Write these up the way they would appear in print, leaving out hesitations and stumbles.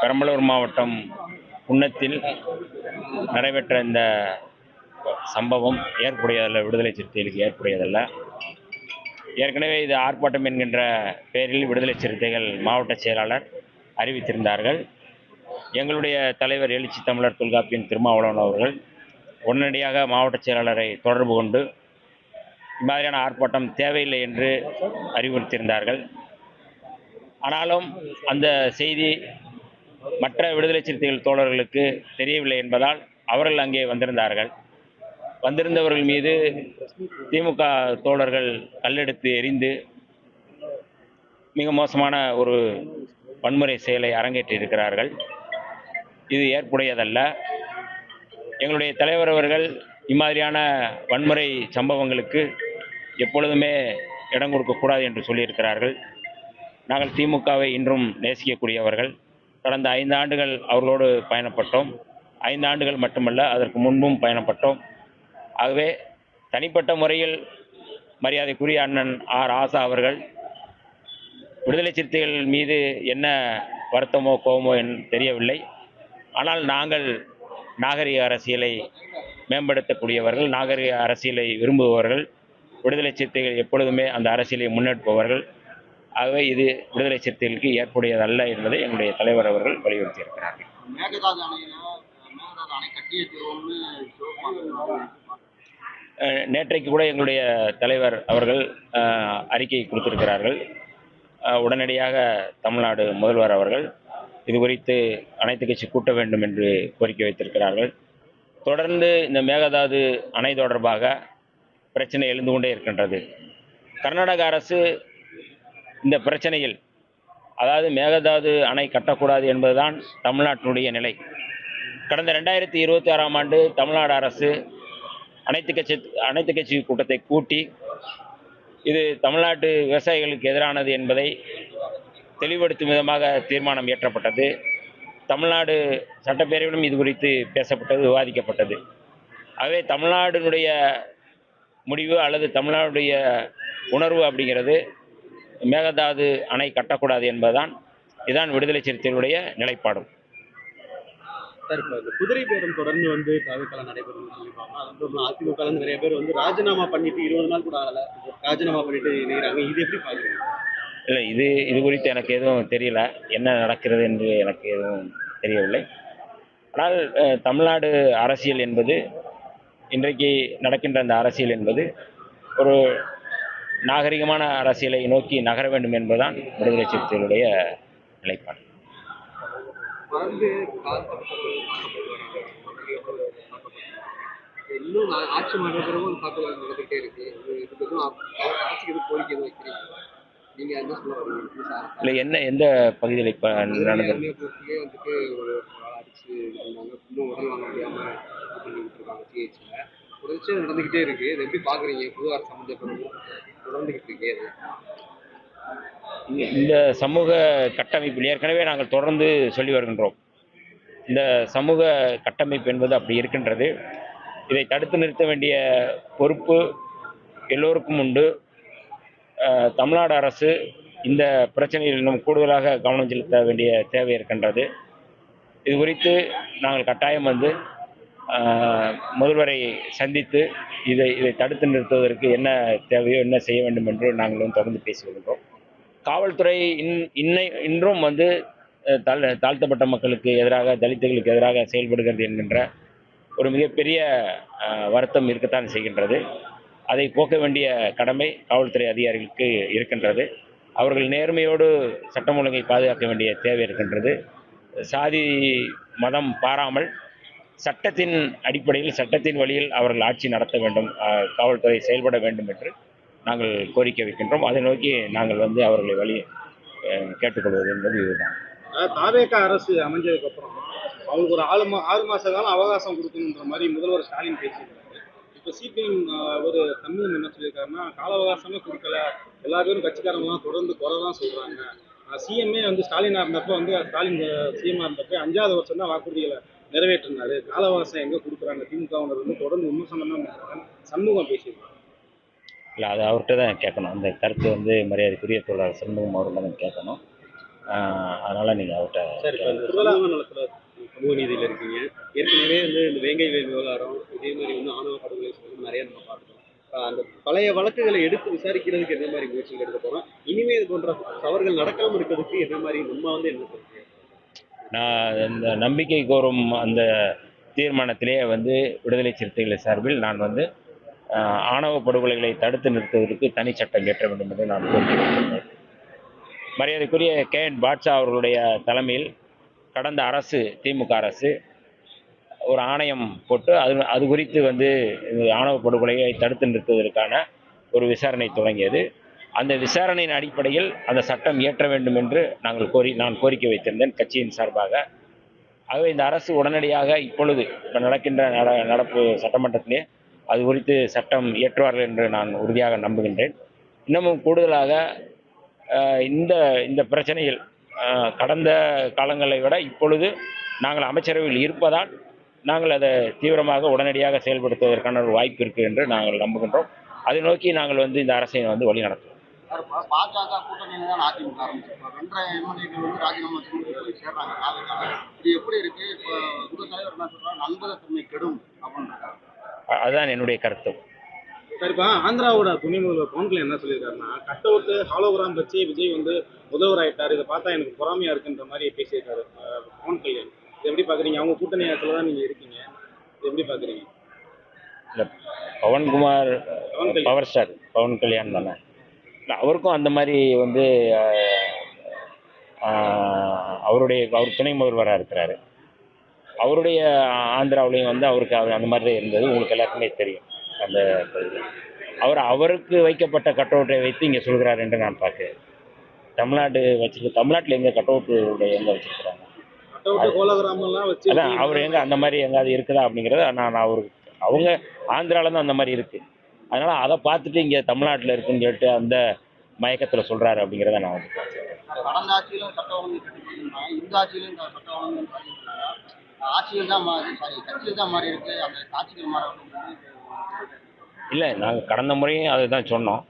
பெரம்பலூர் மாவட்டம் குன்னத்தில் நடைபெற்ற இந்த சம்பவம் ஏற்புடையதல்ல, விடுதலை சிறுத்தைகளுக்கு ஏற்புடையதல்ல. ஏற்கனவே இது ஆர்ப்பாட்டம் என்கின்ற பெயரில் விடுதலை சிறுத்தைகள் மாவட்ட செயலாளர் அறிவித்திருந்தார்கள். எங்களுடைய தலைவர் எழுச்சி தமிழர் தொல்காப்பியன் திருமாவளவன் அவர்கள் உடனடியாக மாவட்ட செயலாளரை தொடர்பு கொண்டு இம்மாதிரியான ஆர்ப்பாட்டம் தேவையில்லை என்று அறிவுறுத்தியிருந்தார்கள். ஆனாலும் அந்த செய்தி மற்ற விடுதலை சிறுத்தைகள் தோழர்களுக்கு தெரியவில்லை என்பதால் அவர்கள் அங்கே வந்திருந்தார்கள். வந்திருந்தவர்கள் மீது திமுக தோழர்கள் கல்லெடுத்து எறிந்து மிக மோசமான ஒரு வன்முறை செயலை அரங்கேற்றியிருக்கிறார்கள். இது ஏற்புடையதல்ல. எங்களுடைய தலைவர் அவர்கள் இம்மாதிரியான வன்முறை சம்பவங்களுக்கு எப்பொழுதுமே இடம் கொடுக்கக்கூடாது என்று சொல்லியிருக்கிறார்கள். நாங்கள் திமுகவை இன்றும் நேசிக்கக்கூடியவர்கள். கடந்த 5 ஆண்டுகள் அவர்களோடு பயணப்பட்டோம். 5 ஆண்டுகள் மட்டுமல்ல, அதற்கு முன்பும் பயணப்பட்டோம். ஆகவே தனிப்பட்ட முறையில் மரியாதைக்குரிய அண்ணன் ராசா அவர்கள் விடுதலை சிறுத்தைகள் மீது என்ன வருத்தமோ கோபமோ தெரியவில்லை. ஆனால் நாங்கள் நாகரிக அரசியலை மேம்படுத்தக்கூடியவர்கள், நாகரிக அரசியலை விரும்புபவர்கள், விடுதலை சிறுத்தைகள் எப்பொழுதுமே அந்த அரசியலை முன்னெடுப்பவர்கள். ஆகவே இது விடுதலை சிறுத்தைகளுக்கு ஏற்புடையதல்ல என்பதை என்னுடைய தலைவர் அவர்கள் வலியுறுத்தியிருக்கிறார்கள். நேற்றைக்கு கூட எங்களுடைய தலைவர் அவர்கள் அறிக்கை கொடுத்திருக்கிறார்கள். உடனடியாக தமிழ்நாடு முதல்வர் அவர்கள் இது குறித்து அனைத்து கட்சி கூட்ட வேண்டும் என்று கோரிக்கை வைத்திருக்கிறார்கள். தொடர்ந்து இந்த மேகதாது அணை தொடர்பாக பிரச்சனை எழுந்து கொண்டே இருக்கின்றது. கர்நாடக அரசு இந்த பிரச்சனையில், அதாவது மேகதாது அணை கட்டக்கூடாது என்பதுதான் தமிழ்நாட்டினுடைய நிலை. கடந்த 2026ஆம் ஆண்டு தமிழ்நாடு அரசு அனைத்து கட்சி கூட்டத்தை கூட்டி இது தமிழ்நாட்டு விவசாயிகளுக்கு எதிரானது என்பதை தெளிவுபடுத்தும் விதமாக தீர்மானம் இயற்றப்பட்டது. தமிழ்நாடு சட்டப்பேரவையிலும் இது குறித்து பேசப்பட்டது, விவாதிக்கப்பட்டது. ஆகவே தமிழ்நாடுடைய முடிவு அல்லது தமிழ்நாடுடைய உணர்வு அப்படிங்கிறது மேகதாது அணை கட்டக்கூடாது என்பதுதான். இதுதான் விடுதலை சிறுத்தைகளுடைய நிலைப்பாடும். சார், இப்போ இந்த குதிரை பேரம் தொடர்ந்து தாவேக்கால நடைபெறும் சொல்லியிருக்காங்க. அது அதிமுக நிறைய பேர் ராஜினாமா பண்ணிட்டு 20 நாள் கூட ஆகல, ராஜினாமா பண்ணிட்டு நினைக்கிறாங்க. இது எப்படி பாக்குறீங்க? இல்லை, இது குறித்து எனக்கு எதுவும் தெரியல. என்ன நடக்கிறது என்று எனக்கு எதுவும் தெரியவில்லை. ஆனால் தமிழ்நாடு அரசியல் என்பது, இன்றைக்கு நடக்கின்ற அந்த அரசியல் என்பது ஒரு நாகரிகமான அரசியலை நோக்கி நகர வேண்டும் என்பதுதான் விடுதலை சிறுத்தைகளுடைய நிலைப்பாடு. இன்னும் ஆட்சி மாற்ற பிறகு தாக்குதல் நடந்துகிட்டே இருக்கு. ஆட்சிக்கு எது கோரிக்கை வைக்கிறீங்க? நீங்க என்ன சொல்ல வரீங்க? இல்லை, எந்த பகுதியில் இப்போ நடந்தது? ஒரு அடிச்சு இருந்தாங்க, இன்னும் உடல் வாங்க முடியாம பண்ணிக்கிட்டு இருக்காங்க. சிஹெச்ல தொடர்ச்சியாக நடந்துகிட்டே இருக்கு. இதை எப்படி பாக்குறீங்க? புது அரசு அமைஞ்ச பிறகு தொடர்ந்துகிட்டு இருக்கே அது. இந்த சமூக கட்டமைப்பில் ஏற்கனவே நாங்கள் தொடர்ந்து சொல்லி வருகின்றோம். இந்த சமூக கட்டமைப்பு என்பது அப்படி இருக்கின்றது. இதை தடுத்து நிறுத்த வேண்டிய பொறுப்பு எல்லோருக்கும் உண்டு. தமிழ்நாடு அரசு இந்த பிரச்சனையில் இன்னும் கூடுதலாக கவனம் செலுத்த வேண்டிய தேவை இருக்கின்றது. இது குறித்து நாங்கள் கட்டாயம் முதல்வரை சந்தித்து இதை தடுத்து நிறுத்துவதற்கு என்ன தேவையோ, என்ன செய்ய வேண்டும் என்று நாங்கள் தொடர்ந்து பேசி வருகின்றோம். காவல்துறை இன்றும் தாழ்த்தப்பட்ட மக்களுக்கு எதிராக, தலித்துகளுக்கு எதிராக செயல்படுகிறது என்கின்ற ஒரு மிகப்பெரிய வருத்தம் இருக்கத்தான் செய்கின்றது. அதை போக்க வேண்டிய கடமை காவல்துறை அதிகாரிகளுக்கு இருக்கின்றது. அவர்கள் நேர்மையோடு சட்டம் ஒழுங்கை பாதுகாக்க வேண்டிய தேவை இருக்கின்றது. சாதி மதம் பாராமல் சட்டத்தின் அடிப்படையில், சட்டத்தின் வழியில் அவர்கள் ஆட்சி நடத்த வேண்டும், காவல்துறை செயல்பட வேண்டும் என்று நாங்கள் கோரிக்கை வைக்கின்றோம். அதை நோக்கி நாங்கள் அவர்களை கேட்டுக்கொள்வது என்பது இதுதான். தாவேகா அரசு அமைஞ்சதுக்கு அப்புறம் அவங்களுக்கு ஒரு 6 மாச காலம் அவகாசம் கொடுக்கணுன்ற மாதிரி முதல்வர் ஸ்டாலின் பேசியிருக்காரு. இப்போ சிபிஎம் ஒரு தமிழ் என்ன சொல்லியிருக்காருன்னா, கால அவகாசமே கொடுக்கல, எல்லா பேரும் கட்சிக்காரங்களாம் தொடர்ந்து குறை தான் சொல்றாங்க. சிஎம்ஏ ஸ்டாலினா இருந்தப்போ ஸ்டாலின் சிஎம்ஆ இருந்தப்போ 5வது வருஷம் தான் வாக்குறுதிகளை நிறைவேற்றினாரு. கால அவகாசம் எங்க கொடுக்குறாங்க? திமுக தொடர்ந்து விமர்சனம் தான் சண்முகம் பேசியிருக்காங்க. இல்லை, அது அவர்கிட்ட தான் கேட்கணும். அந்த கருத்து மரியாதைக்குரிய தோழர் சண்முகம் அவர்கள் தான் கேட்கணும். அதனால் நீங்கள் அவர்கிட்ட சார், இப்போ இந்த சமூக நலத்துல சமூக நீதியில் இருக்கீங்க. ஏற்கனவே இந்த வேங்கை வேல் விவகாரம் இதே மாதிரி ஆணவ படுகொலை சம்பந்தம் நிறைய நம்ம பார்த்தோம். அந்த பழைய வழக்குகளை எடுத்து விசாரிக்கிறதுக்கு என்ன மாதிரி முயற்சிகள் எடுக்க போறோம்? இனிமே இது போன்ற தவறுகள் நடக்காம இருக்கிறதுக்கு என்ன மாதிரி நம்ம என்ன சொல்றோம்? நான் இந்த நம்பிக்கை கோரும் அந்த தீர்மானத்திலே விடுதலை சிறுத்தைகள் சார்பில் நான் ஆணவ படுகொலைகளை தடுத்து நிறுத்துவதற்கு தனி சட்டம் இயற்ற வேண்டும் என்று நான் கோரிக்கை வைத்திருந்தேன். மரியாதைக்குரிய KN பாட்ஷா அவர்களுடைய தலைமையில் கடந்த அரசு, திமுக அரசு, ஒரு ஆணையம் போட்டு அது குறித்து ஆணவ படுகொலையை தடுத்து நிறுத்துவதற்கான ஒரு விசாரணை தொடங்கியது. அந்த விசாரணையின் அடிப்படையில் அந்த சட்டம் இயற்ற வேண்டும் என்று நான் கோரிக்கை வைத்திருந்தேன் கட்சியின் சார்பாக. ஆகவே இந்த அரசு உடனடியாக இப்பொழுது நடக்கின்ற நடப்பு சட்டமன்றத்திலே அது குறித்து சட்டம் இயற்றுவார்கள் என்று நான் உறுதியாக நம்புகின்றேன். இன்னமும் கூடுதலாக இந்த பிரச்சனையில் கடந்த காலங்களை விட இப்பொழுது நாங்கள் அமைச்சரவையில் இருப்பதால் நாங்கள் அதை தீவிரமாக உடனடியாக செயல்படுத்துவதற்கான ஒரு வாய்ப்பு இருக்குது என்று நாங்கள் நம்புகின்றோம். அதை நோக்கி நாங்கள் இந்த அரசை வழி நடத்துவோம். பாஜக கூட்டணியில தான் அதிமுக ஆரம்பிச்சிருக்கோம். 2 MLAக்கள் ராஜினாமா செஞ்சு போய் சேர்றாங்க. இது எப்படி இருக்கு? இப்போ உங்க தலைவர் என்ன சொல்றாரு? நண்பகத்தன்மை கெடும் அப்படின்னு. அதுதான் என்னுடைய கருத்து. சார், இப்போ ஆந்திராவோட துணை முதல்வர் பவன் கல்யாண் என்ன சொல்லியிருக்காருன்னா, கட் அவுட் ஹாலோகிராம் வச்சு விஜய் முதல்வர் ஆயிட்டாரு, இதை பார்த்தா எனக்கு பொறாமையா இருக்குன்ற மாதிரி பேசியிருக்காரு பவன் கல்யாண். இது எப்படி பாக்குறீங்க? அவங்க கூட்டணி ஆட்சியில் தான் நீங்க இருக்கீங்க, இது எப்படி பாக்குறீங்க? இல்லை, பவன்குமார் பவர் ஸ்டார் பவன் கல்யாண் தானே, இல்லை அவருக்கும் அந்த மாதிரி அவர் துணை முதல்வராக இருக்கிறாரு. அவருடைய ஆந்திராவிலையும் அவருக்கு அந்த மாதிரி தான் இருந்தது. உங்களுக்கு எல்லாருக்குமே தெரியும். அந்த அவருக்கு வைக்கப்பட்ட கட் அவுட்டை வைத்து இங்கே சொல்கிறார் என்று நான் பார்க்கிறேன். தமிழ்நாட்டில் எங்கே கட் அவுட்டு எங்கே வச்சிருக்கிறாங்க? அதான் அவர் அந்த மாதிரி எங்காவது இருக்குதா அப்படிங்கிறத நான் அவங்க ஆந்திராவில் தான் அந்த மாதிரி இருக்குது. அதனால் அதை பார்த்துட்டு இங்கே தமிழ்நாட்டில் இருக்குன்னு சொல்லிட்டு அந்த மயக்கத்தில் சொல்கிறாரு அப்படிங்கிறத நான் கடந்த ஆட்சியிலும் சட்ட ஒழுங்கு கட்டுப்பாடு, இந்த ஆட்சியிலும் இந்த சட்ட ஒழுங்கு ஆட்சியில் தான் கட்சியில் தான் மாறி இருக்கு. அந்த ஆட்சிகள் மாற இல்லை, நாங்கள் கடந்த முறையும் அதை தான் சொன்னோம்.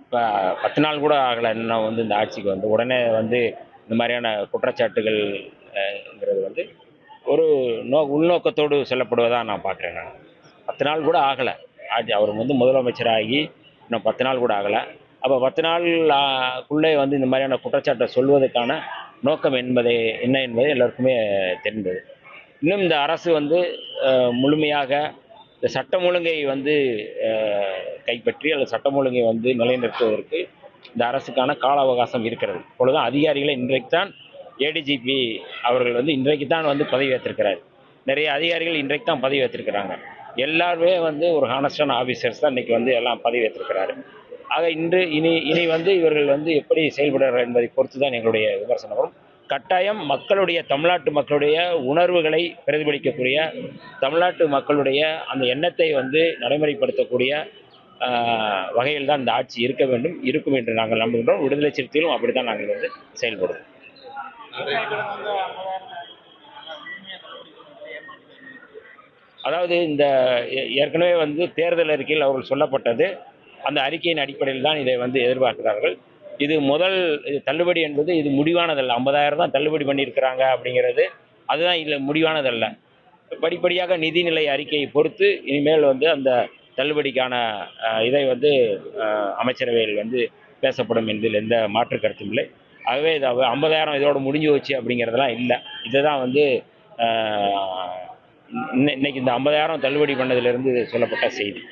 இப்போ 10 நாள் கூட ஆகலை இன்னும் இந்த ஆட்சிக்கு உடனே இந்த மாதிரியான குற்றச்சாட்டுகள்ங்கிறது ஒரு உள்நோக்கத்தோடு சொல்லப்படுவதாக நான் பார்க்குறேன். நான் 10 நாள் கூட ஆகலை அவர் முதலமைச்சராகி இன்னும் 10 நாள் கூட ஆகலை. அப்போ 10 நாளுக்குள்ளே இந்த மாதிரியான குற்றச்சாட்டை சொல்வதற்கான நோக்கம் என்ன என்பது எல்லாருக்குமே தெரிந்தது. இன்னும் இந்த அரசு முழுமையாக இந்த சட்டம் ஒழுங்கை கைப்பற்றி அல்லது சட்டம் ஒழுங்கை நிலைநிறுத்துவதற்கு இந்த அரசுக்கான கால அவகாசம் இருக்கிறது. இப்பொழுதுதான் அதிகாரிகளை இன்றைக்கு தான் ADGP அவர்கள் இன்றைக்கு தான் பதவி ஏற்றிருக்கிறார். நிறைய அதிகாரிகள் இன்றைக்கு தான் பதவி ஏற்றிருக்கிறாங்க. எல்லாருமே ஒரு ஹானஸ்டான ஆஃபீஸர்ஸ் தான் இன்றைக்கி எல்லாம் பதவி ஏற்றிருக்கிறாரு. ஆக இனி இவர்கள் எப்படி செயல்படுறார்கள் என்பதை பொறுத்து தான் எங்களுடைய விமர்சனம் வரும். கட்டாயம் தமிழ்நாட்டு மக்களுடைய உணர்வுகளை பிரதிபலிக்கக்கூடிய, தமிழ்நாட்டு மக்களுடைய அந்த எண்ணத்தை நடைமுறைப்படுத்தக்கூடிய வகையில் தான் இந்த ஆட்சி இருக்க வேண்டும், இருக்கும் என்று நாங்கள் நம்புகின்றோம். விடுதலை சிறுத்தைகளும் அப்படி தான் நாங்கள் செயல்படுவோம். அதாவது இந்த ஏற்கனவே தேர்தல் அறிக்கையில் அவர்கள் சொல்லப்பட்டது, அந்த அறிக்கையின் அடிப்படையில் தான் இதை எதிர்பார்க்கிறார்கள். இது தள்ளுபடி என்பது இது முடிவானதல்ல. 50,000 தான் தள்ளுபடி பண்ணியிருக்கிறாங்க அப்படிங்கிறது, அதுதான் இதில் முடிவானதல்ல. படிப்படியாக நிதிநிலை அறிக்கையை பொறுத்து இனிமேல் அந்த தள்ளுபடிக்கான இதை அமைச்சரவையில் பேசப்படும் என்பதில் எந்த மாற்று கருத்தும் இல்லை. ஆகவே இது 50,000 இதோட முடிஞ்சு வச்சு அப்படிங்கிறதெல்லாம் இல்லை. இதுதான் இன்னைக்கு இந்த 50,000 தள்ளுபடி பண்ணதிலிருந்து சொல்லப்பட்ட செய்தி.